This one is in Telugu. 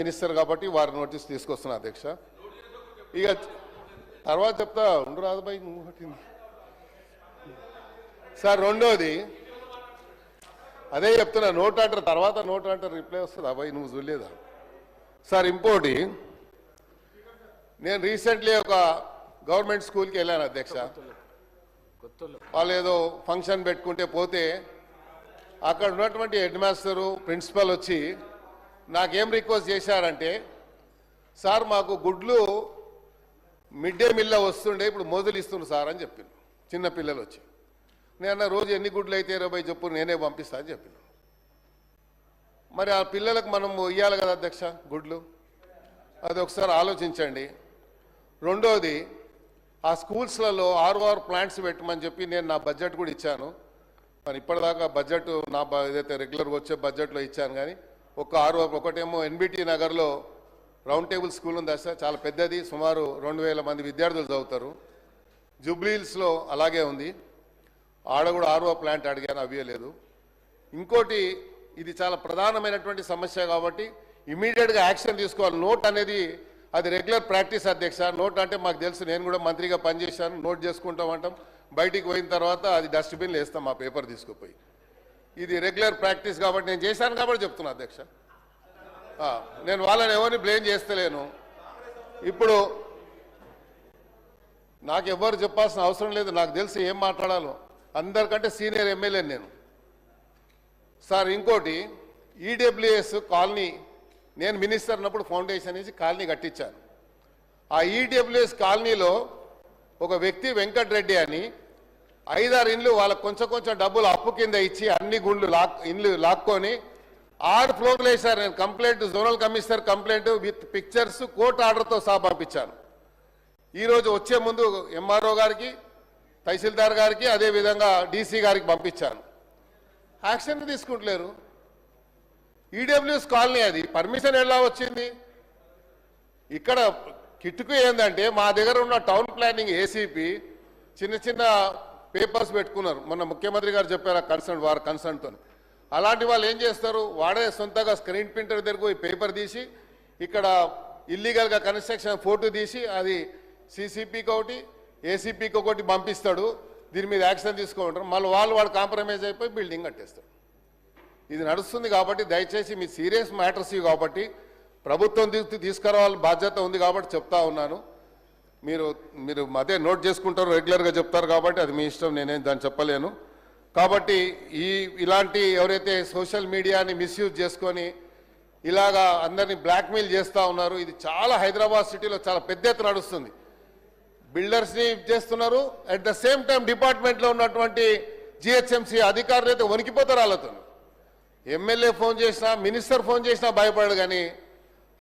మినిస్టర్ కాబట్టి వారి నోటీస్ తీసుకొస్తున్నా అధ్యక్ష. ఇక తర్వాత చెప్తా ఉండు రాజుబాయి నువ్వు పట్టింది సార్. రెండోది అదే చెప్తున్నా, నోట్ అంటారు తర్వాత నోట్ అంటారు రిప్లై వస్తుంది. అబ్బాయి నువ్వు చూడలేదా సార్? ఇంకోటి, నేను రీసెంట్లీ ఒక గవర్నమెంట్ స్కూల్కి వెళ్ళాను అధ్యక్ష. వాళ్ళు ఏదో ఫంక్షన్ పెట్టుకుంటే పోతే అక్కడ ఉన్నటువంటి హెడ్ మాస్టరు ప్రిన్సిపల్ వచ్చి నాకేం రిక్వెస్ట్ చేశారంటే, సార్ మాకు గుడ్లు మిడ్ డే మీల్లో వస్తుండే ఇప్పుడు మోజులు ఇస్తున్నారు సార్ అని చెప్పిండు. చిన్న పిల్లలు వచ్చి నేను రోజు ఎన్ని గుడ్లు అయితే 20 చెప్పు నేనే పంపిస్తా అని చెప్పిన. మరి ఆ పిల్లలకు మనం ఇవ్వాలి కదా అధ్యక్ష గుడ్లు, అది ఒకసారి ఆలోచించండి. రెండోది, ఆ స్కూల్స్లలో 6 ప్లాంట్స్ పెట్టమని చెప్పి నేను నా బడ్జెట్ కూడా ఇచ్చాను. మరి ఇప్పటిదాకా బడ్జెట్ నా ఏదైతే రెగ్యులర్గా వచ్చే బడ్జెట్లో ఇచ్చాను, కానీ ఒక 6 ఒకటేమో ఎన్బిటి నగర్లో రౌండ్ టేబుల్ స్కూల్ ఉంది సార్, చాలా పెద్దది, సుమారు 2000 మంది విద్యార్థులు చదువుతారు. జూబ్లీహిల్స్లో అలాగే ఉంది, ఆడ కూడా 6 ప్లాంట్ అడిగాను, అవ్వలేదు. ఇంకోటి, ఇది చాలా ప్రధానమైనటువంటి సమస్య కాబట్టి ఇమీడియట్గా యాక్షన్ తీసుకోవాలి. నోట్ అనేది అది రెగ్యులర్ ప్రాక్టీస్ అధ్యక్ష. నోట్ అంటే మాకు తెలుసు, నేను కూడా మంత్రిగా పనిచేశాను. నోట్ చేసుకుంటామంటాం, బయటికి పోయిన తర్వాత అది డస్ట్బిన్లో వేస్తాం ఆ పేపర్ తీసుకుపోయి. ఇది రెగ్యులర్ ప్రాక్టీస్ కాబట్టి నేను చేశాను కాబట్టి చెప్తున్నా అధ్యక్ష. నేను వాళ్ళని ఎవరిని బ్లేమ్ చేస్తలేను. ఇప్పుడు నాకు ఎవరు చెప్పాల్సిన అవసరం లేదు, నాకు తెలిసి ఏం మాట్లాడాలో. అందరికంటే సీనియర్ ఎమ్మెల్యే నేను సార్. ఇంకోటి, ఈడబ్ల్యూఎస్ కాలనీ నేను మినిస్టర్ ఉన్నప్పుడు ఫౌండేషన్ నుంచి కాలనీ కట్టించాను. ఆ ఈడబ్ల్యూఎస్ కాలనీలో ఒక వ్యక్తి వెంకటరెడ్డి అని 5-6 ఇండ్లు వాళ్ళకు కొంచెం డబ్బులు అప్పు కింద ఇచ్చి అన్ని ఇండ్లు లాక్కొని 6 ఫ్లోర్లు వేశారు. నేను complaint zonal commissioner complaint with pictures court ఆర్డర్తో సహా పంపించాను. ఈరోజు వచ్చే ముందు ఎంఆర్ఓ గారికి, తహసీల్దార్ గారికి, అదేవిధంగా డీసీ గారికి పంపించాను. యాక్షన్ తీసుకుంటలేరు. ఈడబ్ల్యూఎస్ కాలనీ అది పర్మిషన్ ఎలా వచ్చింది? ఇక్కడ కిట్టుకు ఏంటంటే మా దగ్గర ఉన్న టౌన్ ప్లానింగ్ ఏసీపీ చిన్న పేపర్స్ పెట్టుకున్నారు. మొన్న ముఖ్యమంత్రి గారు చెప్పారు వారి కన్సర్న్తో. అలాంటి వాళ్ళు ఏం చేస్తారు, వాడే సొంతగా స్క్రీన్ ప్రింటర్ దగ్గరకు పోయి పేపర్ తీసి ఇక్కడ ఇల్లీగల్గా కన్స్ట్రక్షన్ ఫోటో తీసి అది సీసీపీకి ఒకటి ఏసీపీకి ఒకటి పంపిస్తాడు. దీని మీద యాక్షన్ తీసుకుంటారు. మళ్ళీ వాడు కాంప్రమైజ్ అయిపోయి బిల్డింగ్ కట్టేస్తాడు. ఇది నడుస్తుంది కాబట్టి దయచేసి మీ సీరియస్ మ్యాటర్స్ ఇవి కాబట్టి ప్రభుత్వం తీసుకురావాలి బాధ్యత ఉంది కాబట్టి చెప్తా ఉన్నాను. మీరు అదే నోట్ చేసుకుంటారు, రెగ్యులర్గా చెప్తారు కాబట్టి అది మీ ఇష్టం, నేనేం దాన్ని చెప్పలేను. కాబట్టి ఇలాంటి ఎవరైతే సోషల్ మీడియాని మిస్యూజ్ చేసుకొని ఇలాగా అందరినీ బ్లాక్మెయిల్ చేస్తూ ఉన్నారు, ఇది చాలా హైదరాబాద్ సిటీలో చాలా పెద్ద ఎత్తున నడుస్తుంది. బిల్డర్స్ని చేస్తున్నారు, అట్ ద సేమ్ టైం డిపార్ట్మెంట్లో ఉన్నటువంటి జిహెచ్ఎంసీ అధికారులు అయితే వణికిపోతారు వాళ్ళతో. ఎమ్మెల్యే ఫోన్ చేసినా, మినిస్టర్ ఫోన్ చేసినా భయపడడు, కానీ